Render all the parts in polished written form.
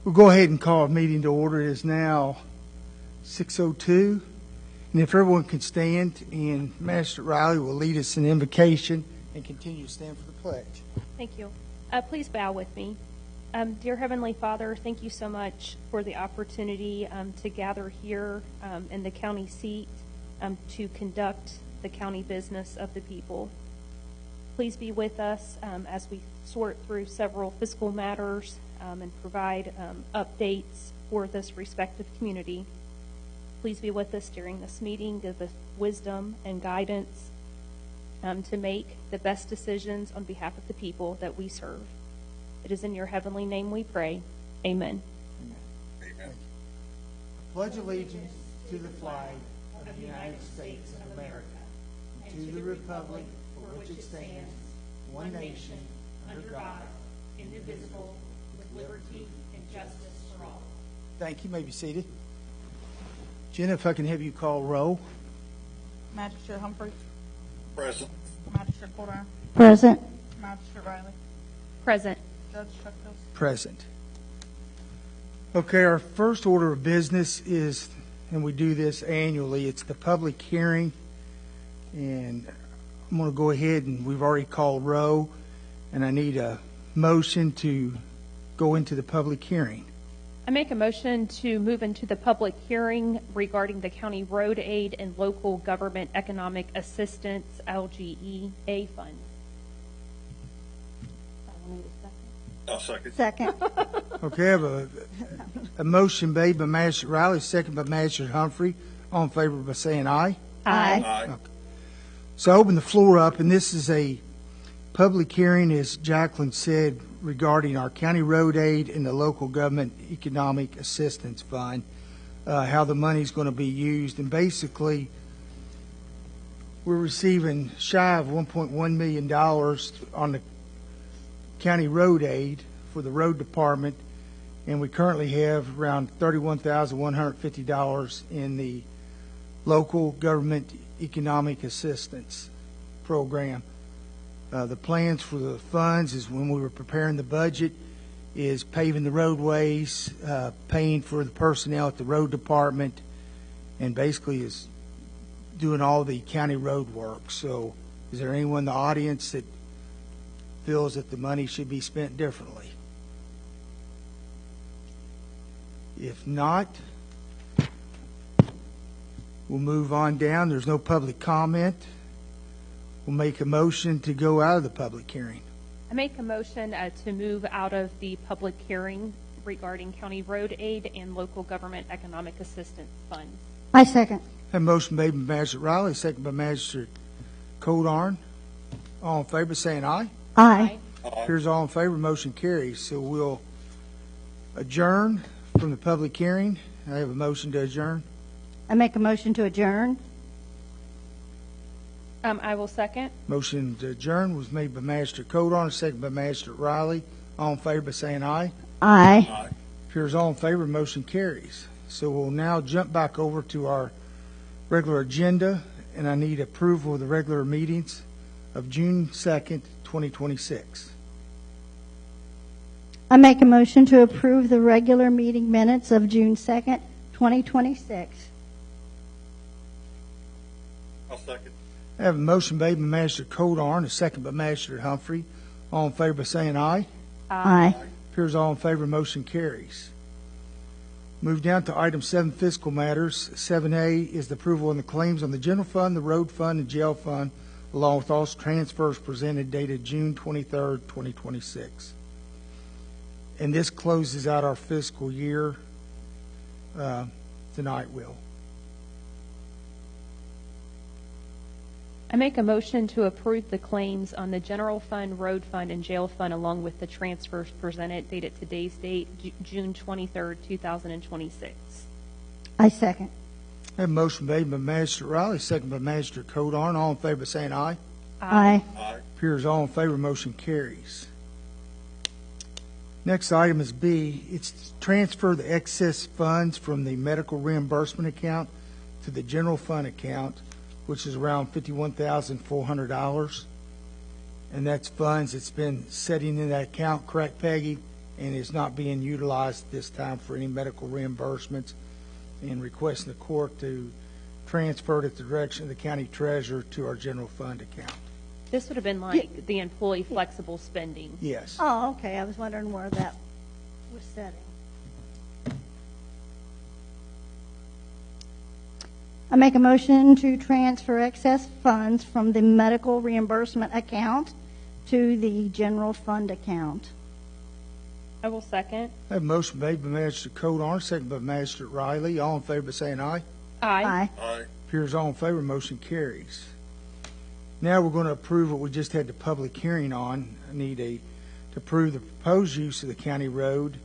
We'll go ahead and call a meeting to order. It is now 6:02. And if everyone can stand, and Master Riley will lead us in invocation and continue to stand for the pledge. Thank you. Please bow with me. Dear Heavenly Father, thank you so much for the opportunity to gather here in the county seat to conduct the county business of the people. Please be with us as we sort through several fiscal matters and provide updates for this respective community. Please be with us during this meeting. Give us wisdom and guidance to make the best decisions on behalf of the people that we serve. It is in your heavenly name we pray. Amen. Amen. Pledge allegiance to the flag of the United States of America and to the republic for which it stands, one nation, under God, indivisible, with liberty and justice for all. Thank you. You may be seated. Jenna, if I can have you call roll. Magistrate Humphrey. Present. Magistrate Colder. Present. Magistrate Riley. Present. Judge Chuckles. Present. Okay, our first order of business is, and we do this annually, it's the public hearing. And I'm going to go ahead, and we've already called row, and I need a motion to go into the public hearing. I make a motion to move into the public hearing regarding the county road aid and local government economic assistance LGEA funds. I'll second. Second. Okay, I have a motion made by Magistrate Riley, second by Magistrate Humphrey. All in favor by saying aye. Aye. Aye. So I open the floor up, and this is a public hearing, as Jacqueline said, regarding our county road aid and the local government economic assistance fund, how the money's going to be used. And basically, we're receiving shy of $1.1 million on the county road aid for the road department, and we currently have around $31,150 in the local government economic assistance program. The plans for the funds is, when we were preparing the budget, is paving the roadways, paying for the personnel at the road department, and basically is doing all the county road work. So is there anyone in the audience that feels that the money should be spent differently? If not, we'll move on down. There's no public comment. We'll make a motion to go out of the public hearing. I make a motion to move out of the public hearing regarding county road aid and local government economic assistance funds. I second. Have a motion made by Magistrate Riley, second by Magistrate Codarn. All in favor saying aye. Aye. Here's all in favor, motion carries. So we'll adjourn from the public hearing. I have a motion to adjourn. I make a motion to adjourn. I will second. Motion to adjourn was made by Magistrate Codarn, second by Magistrate Riley. All in favor by saying aye. Aye. Aye. Here's all in favor, motion carries. So we'll now jump back over to our regular agenda, and I need approval of the regular meetings of June 2nd, 2026. I make a motion to approve the regular meeting minutes of June 2nd, 2026. I'll second. I have a motion made by Magistrate Codarn, a second by Magistrate Humphrey. All in favor by saying aye. Aye. Appears all in favor, motion carries. Move down to item 7, fiscal matters. 7A is the approval of the claims on the general fund, the road fund, and jail fund, along with all transfers presented dated June 23rd, 2026. And this closes out our fiscal year. Tonight will. I make a motion to approve the claims on the general fund, road fund, and jail fund, along with the transfers presented dated today's date, June 23rd, 2026. I second. I have a motion made by Magistrate Riley, second by Magistrate Codarn. All in favor by saying aye. Aye. Aye. Appears all in favor, motion carries. Next item is B. It's to transfer the excess funds from the medical reimbursement account to the general fund account, which is around $51,400. And that's funds that's been sitting in that account, correct, Peggy? and is not being utilized at this time for any medical reimbursements, and requesting the court to transfer it at the direction of the county treasurer to our general fund account. This would have been like the employee flexible spending. Yes. Oh, okay, I was wondering where that was setting. I make a motion to transfer excess funds from the medical reimbursement account to the general fund account. I will second. I have a motion made by Magistrate Codar, second by Magistrate Riley. All in favor by saying aye. Aye. Aye. Appears all in favor, motion carries. Now we're going to approve what we just had the public hearing on. I need to approve the proposed use of the county road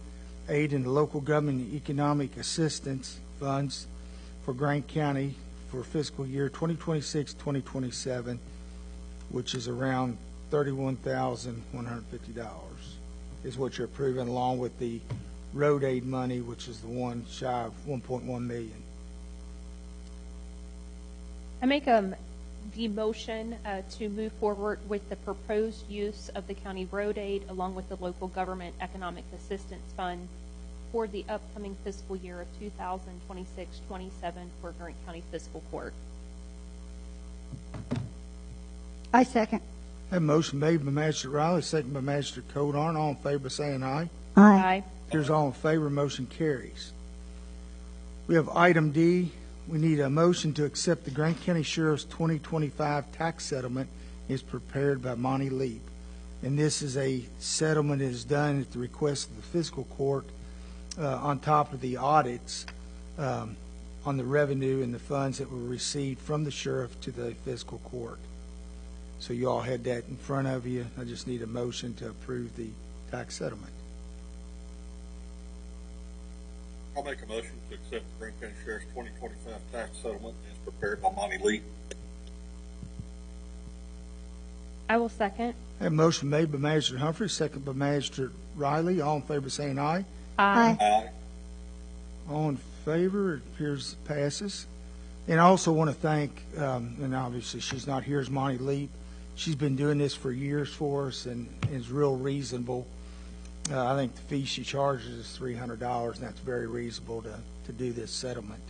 aid in the local government and economic assistance funds for Grant County for fiscal year 2026-2027, which is around $31,150 is what you're approving, along with the road aid money, which is the one shy of $1.1 million. I make the motion to move forward with the proposed use of the county road aid along with the local government economic assistance fund for the upcoming fiscal year of 2026-27 for Grant County Fiscal Court. I second. I have a motion made by Magistrate Riley, second by Magistrate Codar. All in favor by saying aye. Aye. Appears all in favor, motion carries. We have item D. We need a motion to accept the Grant County Sheriff's 2025 tax settlement is prepared by Monty Leap. And this is a settlement that is done at the request of the fiscal court on top of the audits on the revenue and the funds that were received from the sheriff to the fiscal court. So you all had that in front of you. I just need a motion to approve the tax settlement. I'll make a motion to accept the Grant County Sheriff's 2025 tax settlement as prepared by Monty Lee. I will second. I have a motion made by Magistrate Humphrey, second by Magistrate Riley. All in favor saying aye. Aye. Aye. All in favor, it appears passes. And I also want to thank, and obviously she's not here, is Monty Leap. She's been doing this for years for us and is real reasonable. I think the fee she charges is $300, and that's very reasonable to do this settlement.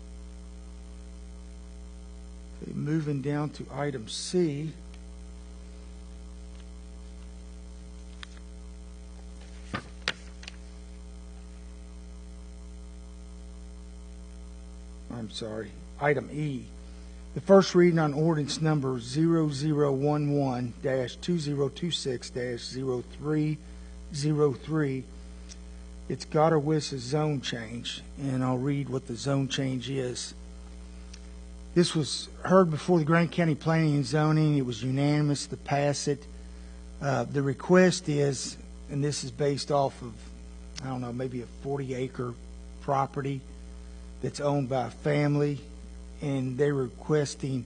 Okay, moving down to item C. I'm sorry, item E. The first reading on ordinance number 0011-2026-0303. It's Goddard-Wiss's zone change, and I'll read what the zone change is. This was heard before the Grant County Planning and Zoning. It was unanimous to pass it. The request is, and this is based off of, I don't know, maybe a 40-acre property that's owned by a family, and they're requesting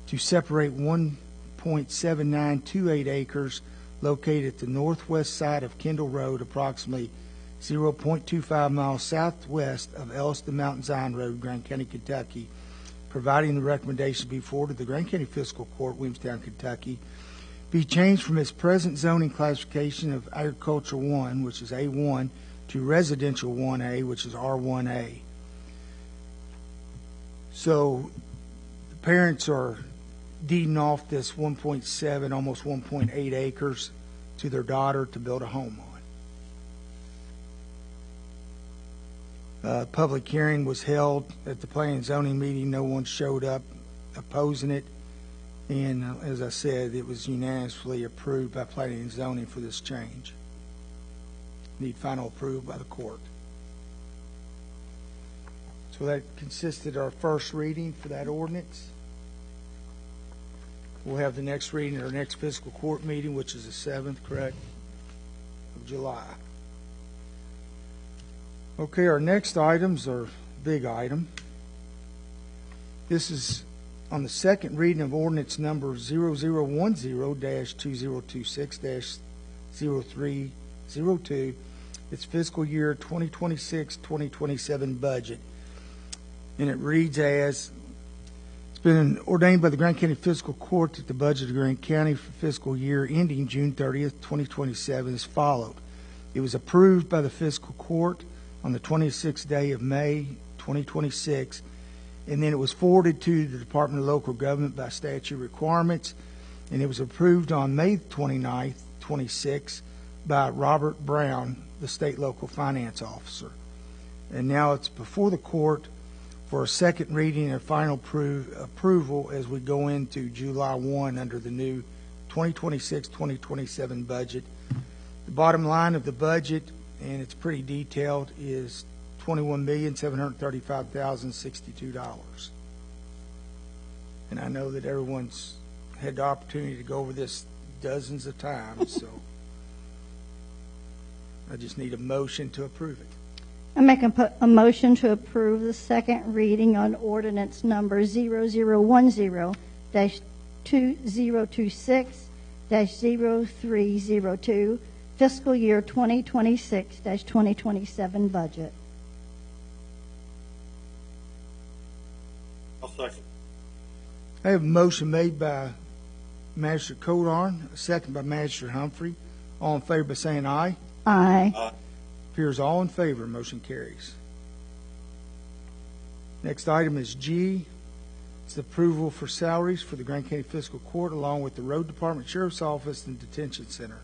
to separate 1.7928 acres located at the northwest side of Kendall Road, approximately 0.25 miles southwest of Elliston Mountain Zion Road, Grant County, Kentucky, providing the recommendation be forwarded to the Grant County Fiscal Court, Williamstown, Kentucky, be changed from its present zoning classification of Agriculture 1, which is A1, to Residential 1A, which is R1A. So the parents are deeding off this 1.7, almost 1.8 acres to their daughter to build a home on. Public hearing was held at the planning and zoning meeting. No one showed up opposing it. And as I said, it was unanimously approved by planning and zoning for this change. Need final approval by the court. So that consisted our first reading for that ordinance. We'll have the next reading at our next fiscal court meeting, which is the 7th, correct, of July. Okay, our next items are big item. This is on the second reading of ordinance number 0010-2026-0302. It's fiscal year 2026-2027 budget. And it reads as, it's been ordained by the Grant County Fiscal Court that the budget of Grant County for fiscal year ending June 30th, 2027 is followed. It was approved by the fiscal court on the 26th day of May 2026, and then it was forwarded to the Department of Local Government by statute requirements, and it was approved on May 29th, 26, by Robert Brown, the state local finance officer. And now it's before the court for a second reading and final approval as we go into July 1 under the new 2026-2027 budget. The bottom line of the budget, and it's pretty detailed, is $21,735,062. And I know that everyone's had the opportunity to go over this dozens of times, so I just need a motion to approve it. I make a motion to approve the second reading on ordinance number 0010-2026-0302, fiscal year 2026-2027 budget. I'll second. I have a motion made by Magistrate Codon, a second by Magistrate Humphrey. All in favor by saying aye. Aye. Appears all in favor. Motion carries. Next item is G. It's the approval for salaries for the Grant County Fiscal Court along with the Road Department, Sheriff's Office, and Detention Center.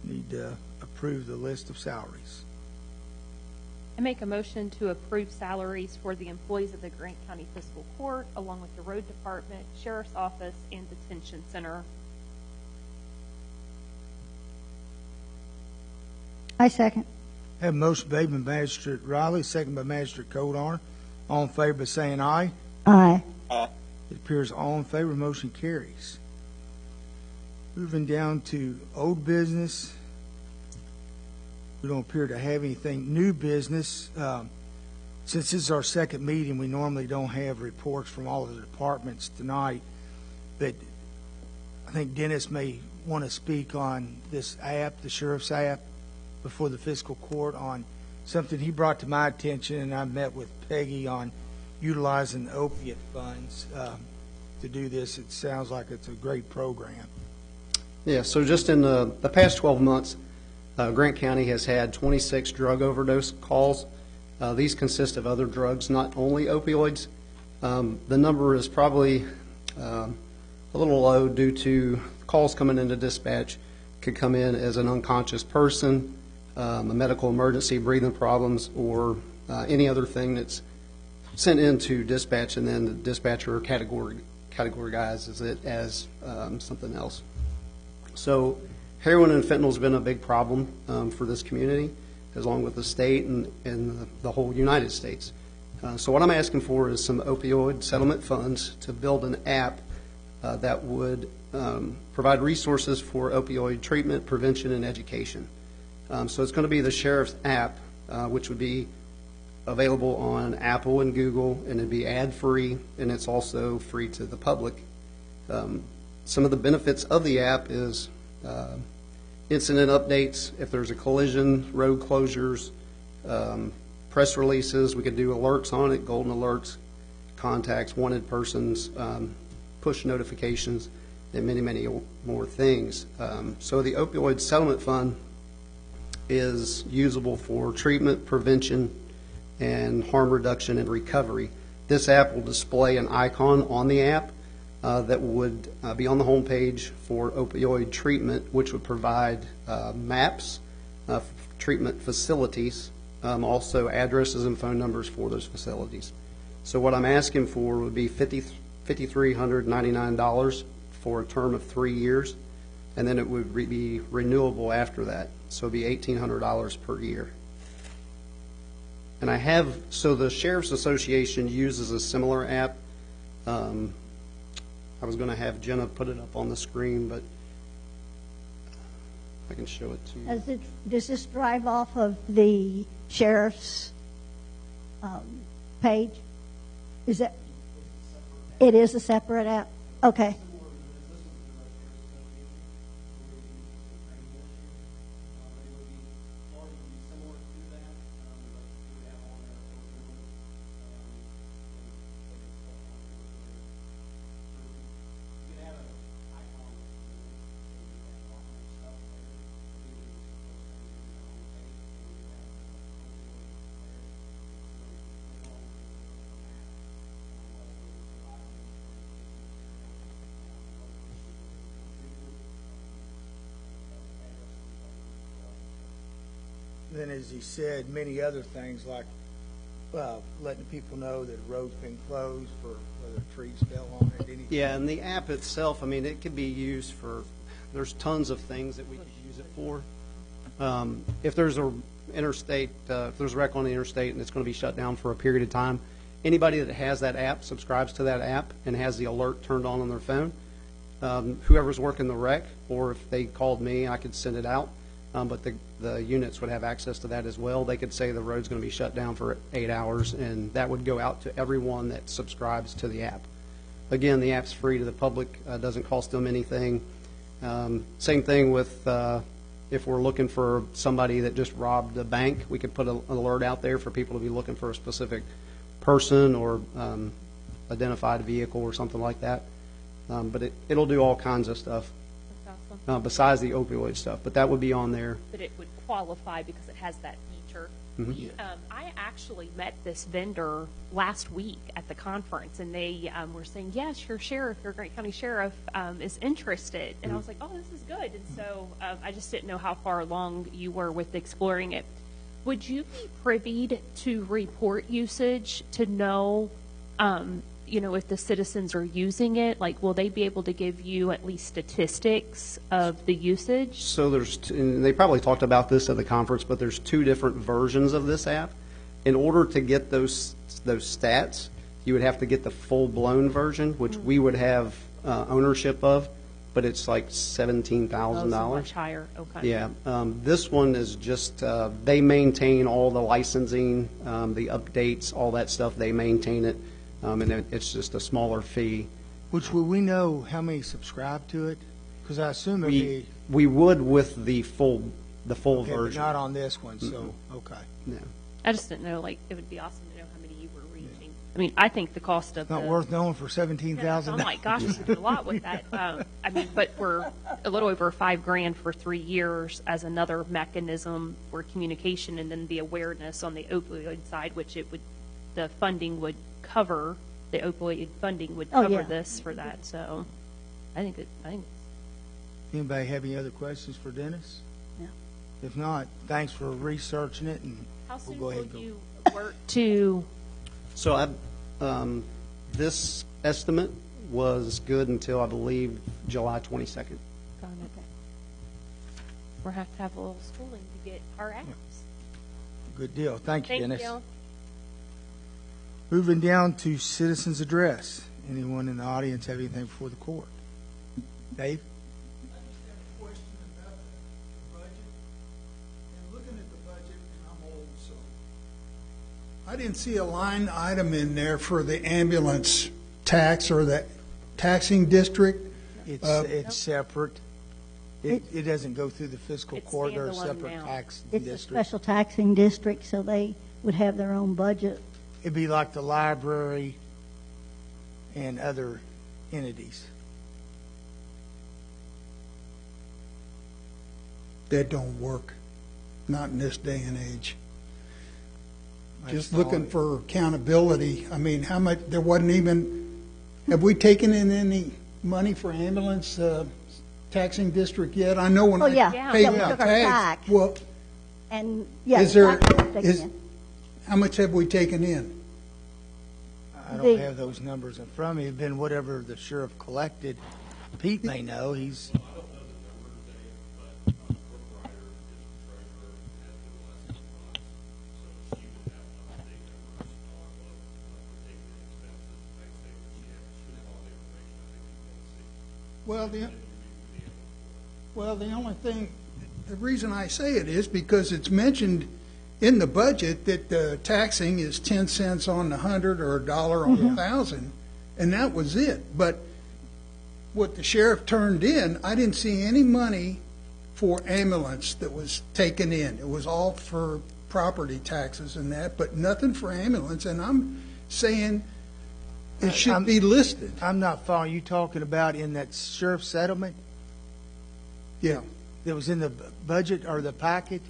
Need to approve the list of salaries. I make a motion to approve salaries for the employees of the Grant County Fiscal Court, along with the Road Department, Sheriff's Office, and Detention Center. I second. I have a motion made by Magistrate Riley, second by Magistrate Codon. All in favor by saying aye. Aye. Aye. It appears all in favor. Motion carries. Moving down to old business. We don't appear to have anything new business. Since this is our second meeting, we normally don't have reports from all of the departments tonight. But I think Dennis may want to speak on this app, the Sheriff's app, before the fiscal court on something he brought to my attention, and I met with Peggy on utilizing opiate funds to do this. It sounds like it's a great program. Yeah, so just in the past 12 months, Grant County has had 26 drug overdose calls. These consist of other drugs, not only opioids. The number is probably a little low due to calls coming into dispatch could come in as an unconscious person, a medical emergency, breathing problems, or any other thing that's sent into dispatch, and then the dispatcher categorizes it as something else. So heroin and fentanyl has been a big problem for this community, along with the state and the whole United States. So what I'm asking for is some opioid settlement funds to build an app that would provide resources for opioid treatment, prevention, and education. So it's going to be the Sheriff's app, which would be available on Apple and Google, and it'd be ad-free, and it's also free to the public. Some of the benefits of the app is incident updates, if there's a collision, road closures, press releases. We could do alerts on it, golden alerts, contacts, wanted persons, push notifications, and many, many more things. So the opioid settlement fund is usable for treatment, prevention, and harm reduction and recovery. This app will display an icon on the app that would be on the home page for opioid treatment, which would provide maps, treatment facilities, also addresses and phone numbers for those facilities. So what I'm asking for would be $5,399 for a term of 3 years, and then it would be renewable after that. So it'd be $1,800 per year. And so the Sheriff's Association uses a similar app. I was going to have Jenna put it up on the screen, but I can show it to you. Does this drive off of the sheriff's page? Is that? It is a separate app? Okay. then, as he said, many other things like letting people know that a road's been closed for whether trees fell on it, anything. Yeah, and the app itself, I mean, it could be used for, there's tons of things that we could use it for. If there's a interstate, if there's a wreck on the interstate and it's going to be shut down for a period of time, anybody that has that app, subscribes to that app, and has the alert turned on their phone, whoever's working the wreck, or if they called me, I could send it out. But the units would have access to that as well. They could say the road's going to be shut down for 8 hours, and that would go out to everyone that subscribes to the app. Again, the app's free to the public, doesn't cost them anything. Same thing with if we're looking for somebody that just robbed a bank, we could put an alert out there for people to be looking for a specific person or identified a vehicle or something like that. But it'll do all kinds of stuff. That's awesome. Besides the opioid stuff, but that would be on there. But it would qualify because it has that feature. I actually met this vendor last week at the conference, and they were saying, yes, your sheriff, your Grant County sheriff is interested. And I was like, oh, this is good. And so I just didn't know how far along you were with exploring it. Would you be privy to report usage to know if the citizens are using it? Like, will they be able to give you at least statistics of the usage? So and they probably talked about this at the conference, but there's 2 different versions of this app. In order to get those stats, you would have to get the full-blown version, which we would have ownership of, but it's like $17,000. Much higher. Okay. Yeah. This one is just, they maintain all the licensing, the updates, all that stuff. They maintain it. And it's just a smaller fee. Which, will we know how many subscribe to it? Because I assume it'd be, We would with the full okay, but version. not on this one, so, okay. No. I just didn't know, like, it would be awesome to know how many you were reaching. I mean, I think the cost of Not worth knowing for $17,000. Oh my gosh, we did a lot with that. I mean, but we're a little over $5,000 for 3 years as another mechanism for communication, and then the awareness on the opioid side, which the funding would cover. The opioid funding would Oh, cover yeah. this for that. So, I think Anybody have any other questions for Dennis? No. If not, thanks for researching it, and how we'll soon go will ahead and go. you work to? So this estimate was good until, I believe, July 22nd. We'll have to have a little schooling to get our apps. Good deal. Thank you, Thank Dennis. you. Moving down to citizens' address. Anyone in the audience have anything before the court? Dave? I just have a question about the budget. And looking at the budget, and I'm old, so I didn't see a line item in there for the ambulance tax or the taxing district. It's separate. It doesn't go through the fiscal It's court or a standalone separate now. tax It's a district. special taxing district, so they would have their own budget. It'd be like the library and other entities. That don't work, not in this day and age. I Just saw looking it. for accountability. I mean, how much, there wasn't even, have we taken in any money for ambulance taxing district yet? I know when Oh, I yeah. paid Yeah, we my took our tax. tax. Well, And, yeah. is there, that's what they're is, taking how much have we taken in? I don't the- have those numbers in front of me. It'd been whatever the sheriff collected. Pete may know. He's, Well, the only thing, the reason I say it is because it's mentioned in the budget that the taxing is 10 cents on the 100 or $1 on the 1,000, and that was it. But what the sheriff turned in, I didn't see any money for ambulance that was taken in. It was all for property taxes and that, but nothing for ambulance, and I'm saying it should be listed. I'm not following you talking about in that sheriff settlement Yeah, that was in the budget or the packet?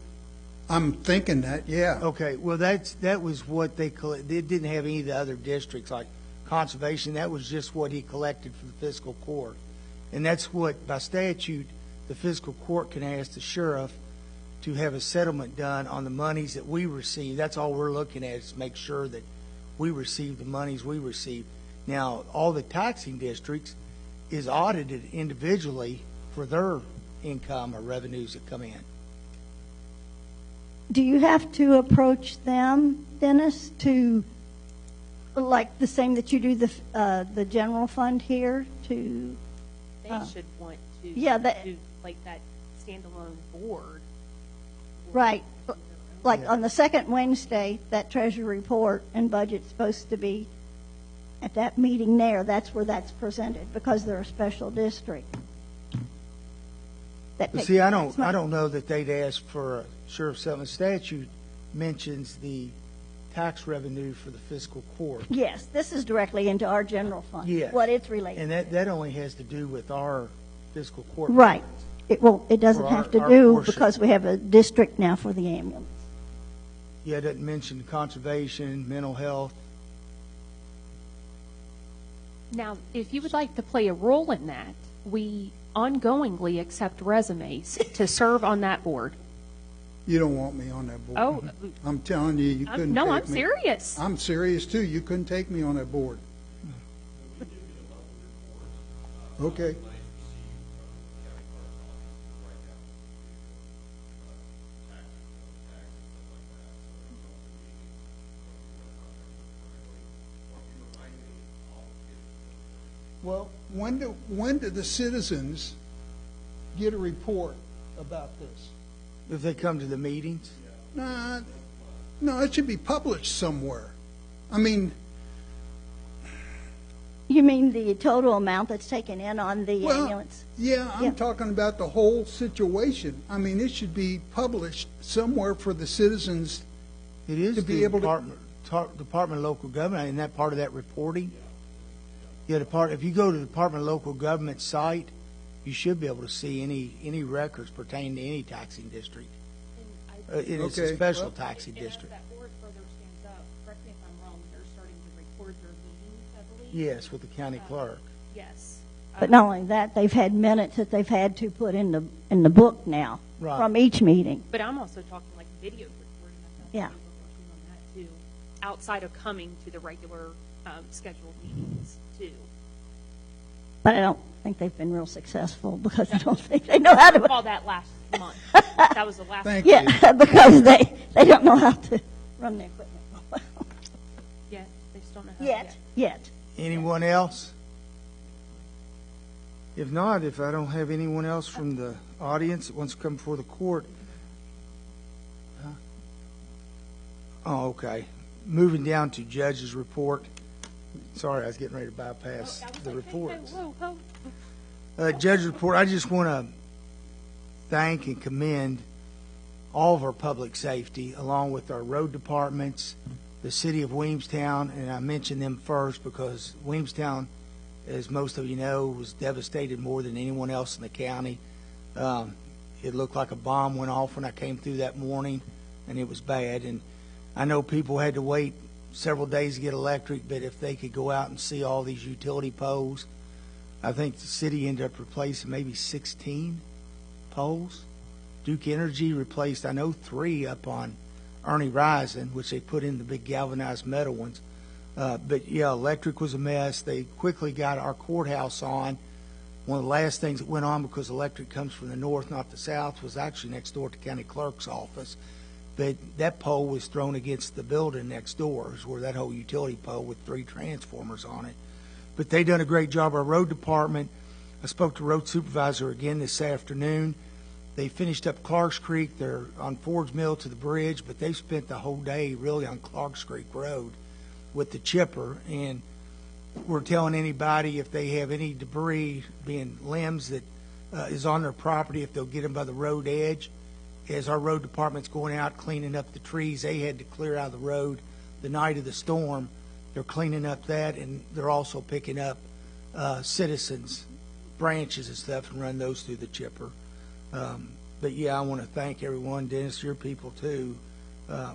I'm thinking that, yeah. Okay, well, that was what they didn't have any of the other districts like conservation. That was just what he collected for the fiscal court. And that's what, by statute, the fiscal court can ask the sheriff to have a settlement done on the monies that we receive. That's all we're looking at, is make sure that we receive the monies we receive. Now, all the taxing districts is audited individually for their income or revenues that come in. Do you have to approach them, Dennis, to, like the same that you do the general fund here, to? They should want to Yeah, do like that standalone board. Right. Like Yeah. on the second Wednesday, that treasury report and budget's supposed to be at that meeting there. That's where that's presented, because they're a special district. That But takes see, I tax money. don't know that they'd ask for a sheriff's settlement. Statute mentions the tax revenue for the fiscal court. Yes, this is directly into our general fund. Yes. What it's related And to. that only has to do with our fiscal court. Right. It doesn't For have to our do, portion. because we have a district now for the ambulance. Yeah, it doesn't mention conservation, mental health. Now, if you would like to play a role in that, we ongoingly accept resumes to serve on that board. You don't want me on that board. Oh, I'm telling you, you couldn't no, I'm take me. serious. I'm serious too. You couldn't take me on that board. Okay. Well, when do the citizens get a report about this? If they come to the meetings, Nah, no, it should be published somewhere. I mean, You mean the total amount that's taken in on the well, ambulance? yeah, Yeah. I'm talking about the whole situation. I mean, it should be published somewhere for the citizens. it is To be the able to- Department of Local Government, and that part of that reporting. Yeah, if you go to the Department of Local Government site, you should be able to see any records pertaining to any taxing district. And it's a Okay, special well- taxing And as district. that board further stands up, correct me if I'm wrong, they're starting to record their meetings, I believe? Yes, with the county clerk. Yes. But not only that, they've had minutes that they've had to put in the book now Right. from each meeting. But I'm also talking like video recording. I thought Yeah. they were working on that too, outside of coming to the regular scheduled meetings too. But I don't think they've been real successful, because I don't think they know how to. All that last month. That was the last. Thank you. Yeah, because they don't know how to run the equipment. Yeah, they just don't know how. Yet. Anyone else? If not, if I don't have anyone else from the audience that wants to come before the court. Huh? Oh, okay. Moving down to judge's report. Sorry, I was getting ready to bypass the reports. Whoa, whoa. Judge's report, I just want to thank and commend all of our public safety, along with our road departments, the city of Williamstown, and I mention them first because Williamstown, as most of you know, was devastated more than anyone else in the county. It looked like a bomb went off when I came through that morning, and it was bad. And I know people had to wait several days to get electric, but if they could go out and see all these utility poles, I think the city ended up replacing maybe 16 poles. Duke Energy replaced, I know, 3 up on Ernie Rising, which they put in the big galvanized metal ones. But yeah, electric was a mess. They quickly got our courthouse on. One of the last things that went on, because electric comes from the north, not the south, was actually next door to county clerk's office. But that pole was thrown against the building next door, is where that whole utility pole with 3 transformers on it. But they done a great job. Our road department, I spoke to road supervisor again this afternoon. They finished up Clark's Creek. They're on Ford's Mill to the bridge, but they spent the whole day really on Clark's Creek Road with the chipper. And we're telling anybody if they have any debris, being limbs that is on their property, if they'll get them by the road edge. As our road department's going out cleaning up the trees they had to clear out of the road the night of the storm, they're cleaning up that, and they're also picking up citizens' branches and stuff and run those through the chipper. But yeah, I want to thank everyone, Dennis, your people too,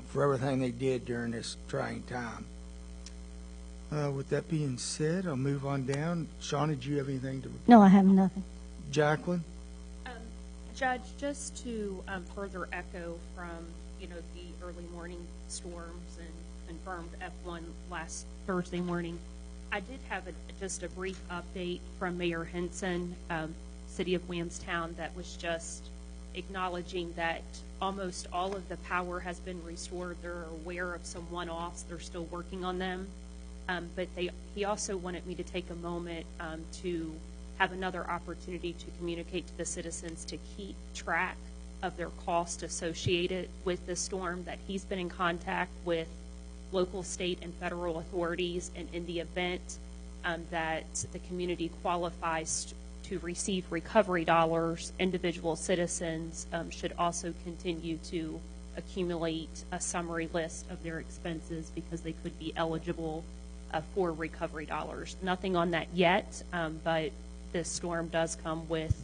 for everything they did during this trying time. With that being said, I'll move on down. Shauna, did you have anything to? No, I have nothing. Jacqueline? Judge, just to further echo from, the early morning storms and confirmed F1 last Thursday morning, I did have just a brief update from Mayor Henson, City of Williamstown, that was just acknowledging that almost all of the power has been restored. They're aware of some one-offs. They're still working on them. But he also wanted me to take a moment to have another opportunity to communicate to the citizens to keep track of their cost associated with the storm, that he's been in contact with local, state, and federal authorities, and in the event that the community qualifies to receive recovery dollars, individual citizens should also continue to accumulate a summary list of their expenses because they could be eligible for recovery dollars. Nothing on that yet, but this storm does come with,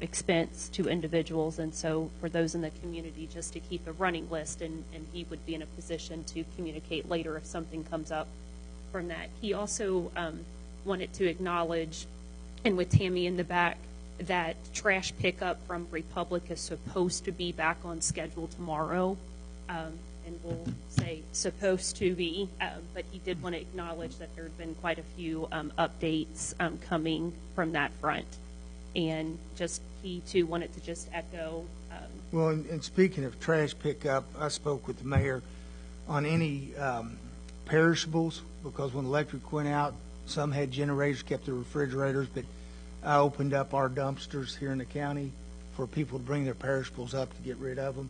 expense to individuals, and so for those in the community, just to keep a running list, and he would be in a position to communicate later if something comes up from that. He also wanted to acknowledge, and with Tammy in the back, that trash pickup from Republic is supposed to be back on schedule tomorrow, and we'll say supposed to be, but he did want to acknowledge that there had been quite a few updates coming from that front. And just he, too, wanted to just echo. Well, and speaking of trash pickup, I spoke with the mayor on any perishables, because when electric went out, some had generators, kept their refrigerators, but I opened up our dumpsters here in the county for people to bring their perishables up to get rid of them,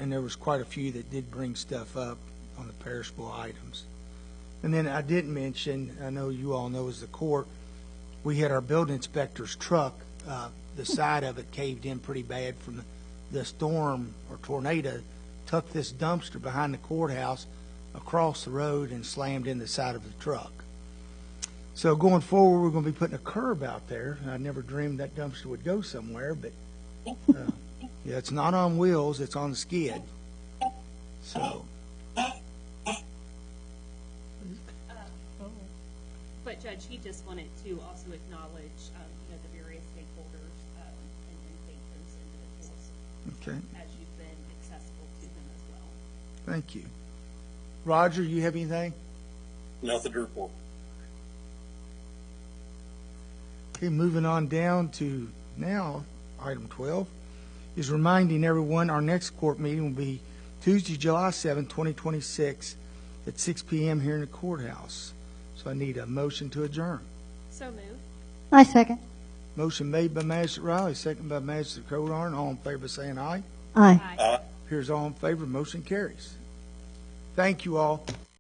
there was quite a few that did bring stuff up on the perishable items. And then I didn't mention, I know you all know as the court, we had our building inspector's truck, the side of it caved in pretty bad from the storm or tornado, took this dumpster behind the courthouse across the road and slammed in the side of the truck. So going forward, we're going to be putting a curb out there. I never dreamed that dumpster would go somewhere, but yeah, it's not on wheels, it's on the skid. So. But Judge, he just wanted to also acknowledge, the various stakeholders and thank those individuals. Okay. As you've been accessible to them as well. Thank you. Roger, you have anything? Nothing to report. Okay, moving on down to now, item 12, is reminding everyone our next court meeting will be Tuesday, July 7, 2026 at 6 p.m. here in the courthouse. So I need a motion to adjourn. So moved. I second. Motion made by Magistrate Riley, second by Magistrate Codarn. All in favor saying aye. Aye. Here's all in favor. Motion carries. Thank you all.